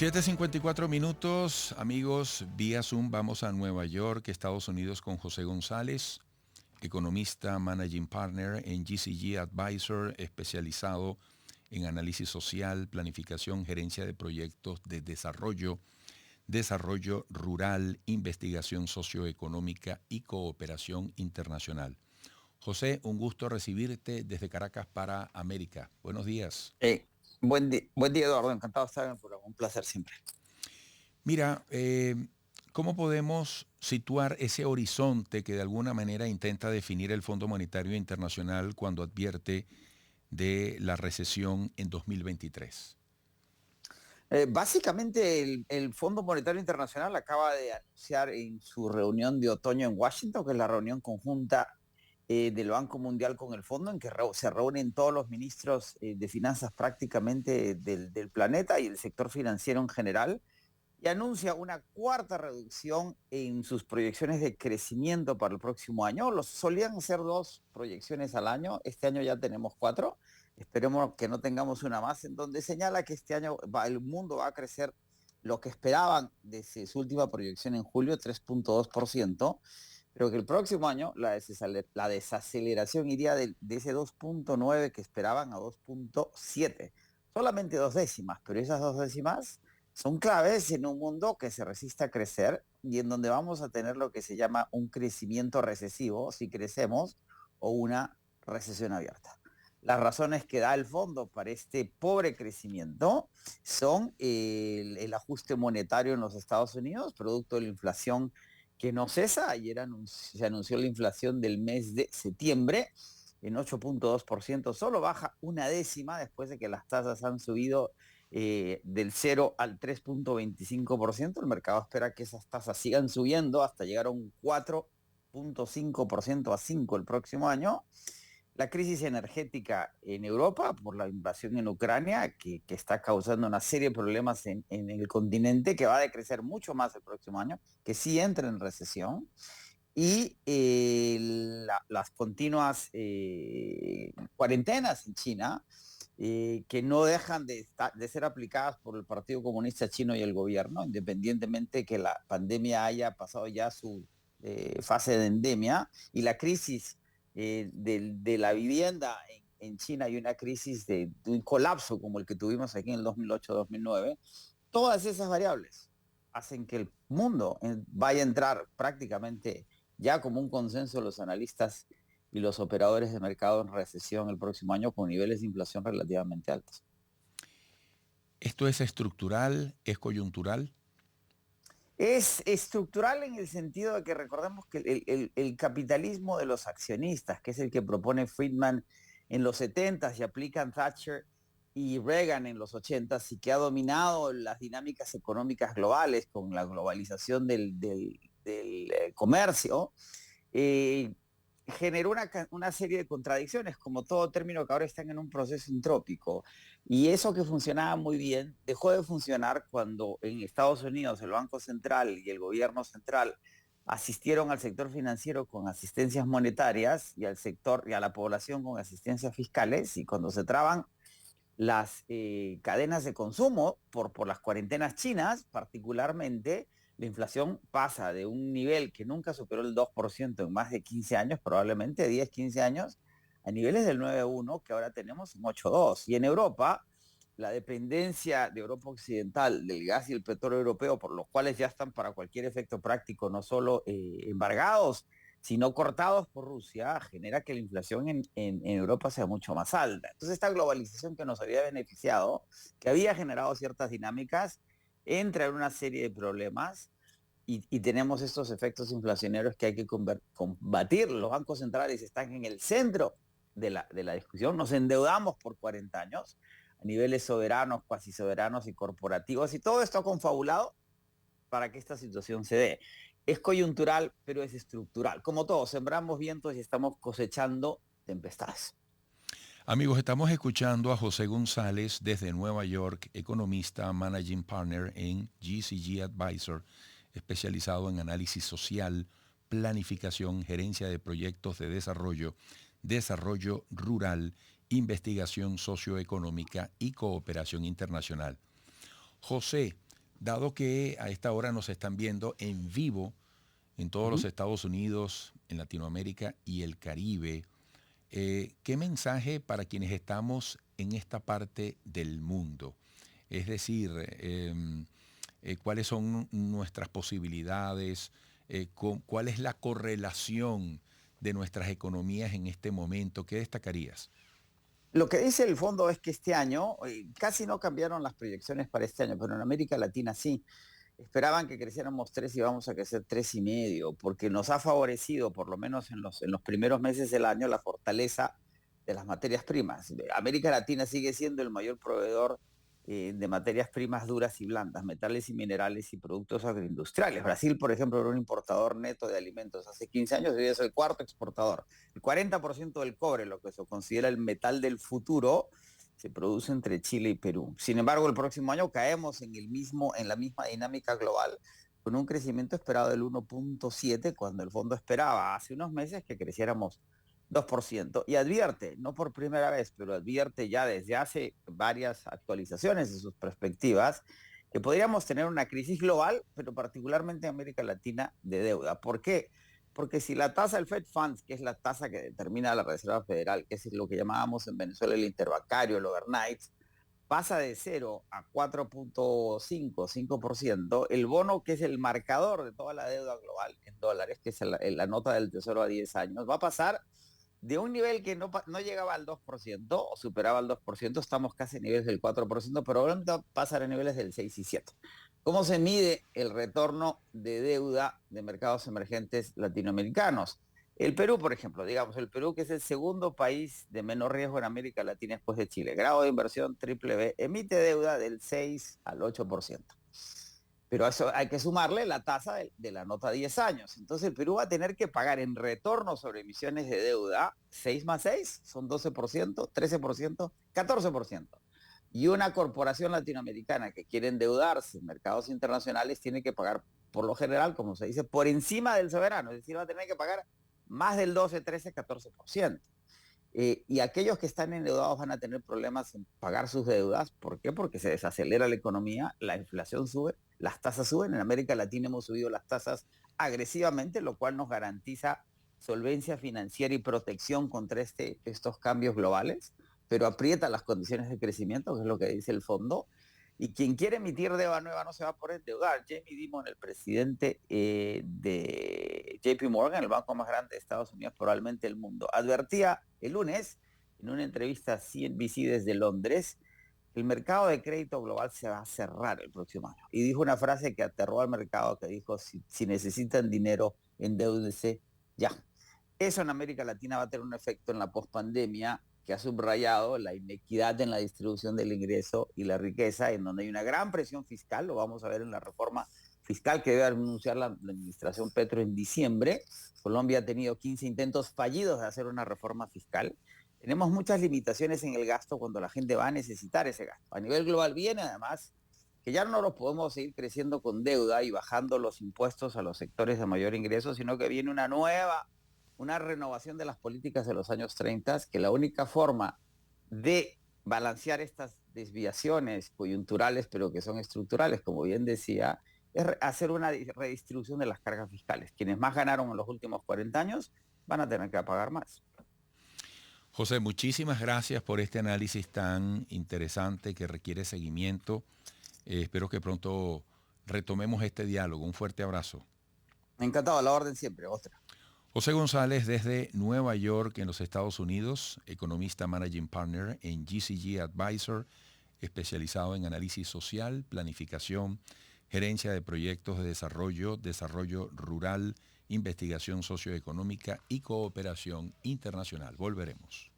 7:54, amigos, vía Zoom vamos a Nueva York, Estados Unidos, con José González, economista, managing partner en GCG Advisor, especializado en análisis social, planificación, gerencia de proyectos de desarrollo, desarrollo rural, investigación socioeconómica y cooperación internacional. José, un gusto recibirte desde Caracas para América. Buenos días. Eh, buen día, Eduardo. Encantado de estar en el programa. Un placer siempre. Mira, ¿cómo podemos situar ese horizonte que de alguna manera intenta definir el Fondo Monetario Internacional cuando advierte de la recesión en 2023? Básicamente, el Fondo Monetario Internacional acaba de anunciar en su reunión de otoño en Washington, que es la reunión conjunta del Banco Mundial con el Fondo, en que se reúnen todos los ministros de finanzas prácticamente del planeta y el sector financiero en general, y anuncia una cuarta reducción en sus proyecciones de crecimiento para el próximo año. Solían ser 2 proyecciones al año, este año ya tenemos 4. Esperemos que no tengamos una más, en donde señala que este año el mundo va a crecer lo que esperaban desde su última proyección en julio, 3.2%, pero que el próximo año la desaceleración iría de ese 2.9 que esperaban a 2.7. Solamente 2 décimas, pero esas 2 décimas son claves en un mundo que se resiste a crecer y en donde vamos a tener lo que se llama un crecimiento recesivo, si crecemos, o una recesión abierta. Las razones que da el fondo para este pobre crecimiento son el ajuste monetario en los Estados Unidos, producto de la inflación que no cesa. Ayer se anunció la inflación del mes de septiembre en 8.2%, solo baja 1 décima después de que las tasas han subido del 0 al 3.25%. El mercado espera que esas tasas sigan subiendo hasta llegar a un 4.5% a 5 el próximo año. La crisis energética en Europa por la invasión en Ucrania, que está causando una serie de problemas en el continente, que va a decrecer mucho más el próximo año, que sí entra en recesión, y las continuas cuarentenas en China, que no dejan de ser aplicadas por el Partido Comunista Chino y el gobierno, independientemente que la pandemia haya pasado ya su fase de endemia, y la crisis de la vivienda en China, y una crisis de un colapso como el que tuvimos aquí en el 2008-2009. Todas esas variables hacen que el mundo vaya a entrar prácticamente ya como un consenso de los analistas y los operadores de mercado en recesión el próximo año, con niveles de inflación relativamente altos. ¿Esto es estructural, es coyuntural? Es estructural en el sentido de que recordemos que el capitalismo de los accionistas, que es el que propone Friedman en los 70 y aplican Thatcher y Reagan en los 80, y que ha dominado las dinámicas económicas globales con la globalización del comercio, eh, generó una serie de contradicciones, como todo término que ahora están en un proceso entrópico. Y eso que funcionaba muy bien dejó de funcionar cuando en Estados Unidos el Banco Central y el gobierno central asistieron al sector financiero con asistencias monetarias y al sector y a la población con asistencias fiscales, y cuando se traban las cadenas de consumo por las cuarentenas chinas particularmente, la inflación pasa de un nivel que nunca superó el 2% en más de 15 años, probablemente 10, 15 años, a niveles del 9,1 que ahora tenemos en 8,2. Y en Europa, la dependencia de Europa Occidental del gas y el petróleo europeo, por los cuales ya están para cualquier efecto práctico no solo embargados, sino cortados por Rusia, genera que la inflación en Europa sea mucho más alta. Entonces, esta globalización que nos había beneficiado, que había generado ciertas dinámicas, entra en una serie de problemas, y tenemos estos efectos inflacionarios que hay que combatir. Los bancos centrales están en el centro de la discusión. Nos endeudamos por 40 años a niveles soberanos, cuasi soberanos y corporativos, y todo esto confabulado para que esta situación se dé. Es coyuntural, pero es estructural. Como todo, sembramos vientos y estamos cosechando tempestades. Amigos, estamos escuchando a José González desde Nueva York, economista, managing partner en GCG Advisor, especializado en análisis social, planificación, gerencia de proyectos de desarrollo, desarrollo rural, investigación socioeconómica y cooperación internacional. José, Dado que a esta hora nos están viendo en vivo en todos los Estados Unidos, en Latinoamérica y el Caribe, ¿qué mensaje para quienes estamos en esta parte del mundo? Es decir, ¿cuáles son nuestras posibilidades? ¿Cuál es la correlación de nuestras economías en este momento? ¿Qué destacarías? Lo que dice el fondo es que este año, casi no cambiaron las proyecciones para este año, pero en América Latina sí. Esperaban que creciéramos 3 y vamos a crecer 3,5, porque nos ha favorecido, por lo menos en los primeros meses del año, la fortaleza de las materias primas. América Latina sigue siendo el mayor proveedor de materias primas duras y blandas, metales y minerales y productos agroindustriales. Brasil, por ejemplo, era un importador neto de alimentos hace 15 años, hoy es el cuarto exportador. El 40% del cobre, lo que se considera el metal del futuro, se produce entre Chile y Perú. Sin embargo, el próximo año caemos en la misma dinámica global, con un crecimiento esperado del 1,7, cuando el fondo esperaba hace unos meses que creciéramos 2%. Y advierte, no por primera vez, pero advierte ya desde hace varias actualizaciones de sus perspectivas, que podríamos tener una crisis global, pero particularmente en América Latina, de deuda. ¿Por qué? Porque si la tasa del Fed Funds, que es la tasa que determina la Reserva Federal, que es lo que llamábamos en Venezuela el interbancario, el overnight, pasa de 0 a 4,5, 5%, el bono, que es el marcador de toda la deuda global en dólares, que es la nota del Tesoro a 10 años, va a pasar de un nivel que no llegaba al 2% o superaba el 2%, estamos casi a niveles del 4%, pero ahora va a pasar a niveles del 6 y 7. ¿Cómo se mide el retorno de deuda de mercados emergentes latinoamericanos? El Perú, por ejemplo, digamos, el Perú, que es el segundo país de menor riesgo en América Latina después de Chile, grado de inversión triple B, emite deuda del 6 al 8%. Pero a eso hay que sumarle la tasa de la nota a 10 años. Entonces el Perú va a tener que pagar en retorno sobre emisiones de deuda 6 más 6, son 12%, 13%, 14%. Y una corporación latinoamericana que quiere endeudarse en mercados internacionales tiene que pagar, por lo general, como se dice, por encima del soberano. Es decir, va a tener que pagar más del 12, 13, 14%. Y aquellos que están endeudados van a tener problemas en pagar sus deudas. ¿Por qué? Porque se desacelera la economía, la inflación sube, las tasas suben. En América Latina hemos subido las tasas agresivamente, lo cual nos garantiza solvencia financiera y protección contra estos cambios globales, pero aprieta las condiciones de crecimiento, que es lo que dice el fondo. Y quien quiere emitir deuda nueva no se va a poder endeudar. Jamie Dimon, el presidente de JP Morgan, el banco más grande de Estados Unidos, probablemente del mundo, advertía el lunes, en una entrevista a CNBC desde Londres, que el mercado de crédito global se va a cerrar el próximo año. Y dijo una frase que aterró al mercado, que dijo, si necesitan dinero, endeúdense ya. Eso en América Latina va a tener un efecto en la pospandemia, que ha subrayado la inequidad en la distribución del ingreso y la riqueza, en donde hay una gran presión fiscal, lo vamos a ver en la reforma fiscal que debe anunciar la administración Petro en diciembre. Colombia ha tenido 15 intentos fallidos de hacer una reforma fiscal. Tenemos muchas limitaciones en el gasto cuando la gente va a necesitar ese gasto. A nivel global viene además que ya no lo podemos seguir creciendo con deuda y bajando los impuestos a los sectores de mayor ingreso, sino que viene una renovación de las políticas de los años 30, que la única forma de balancear estas desviaciones coyunturales, pero que son estructurales, como bien decía, es hacer una redistribución de las cargas fiscales. Quienes más ganaron en los últimos 40 años van a tener que pagar más. José, muchísimas gracias por este análisis tan interesante que requiere seguimiento. Espero que pronto retomemos este diálogo. Un fuerte abrazo. Encantado, a la orden siempre, otra. José González desde Nueva York, en los Estados Unidos, economista managing partner en GCG Advisor, especializado en análisis social, planificación, gerencia de proyectos de desarrollo, desarrollo rural, investigación socioeconómica y cooperación internacional. Volveremos.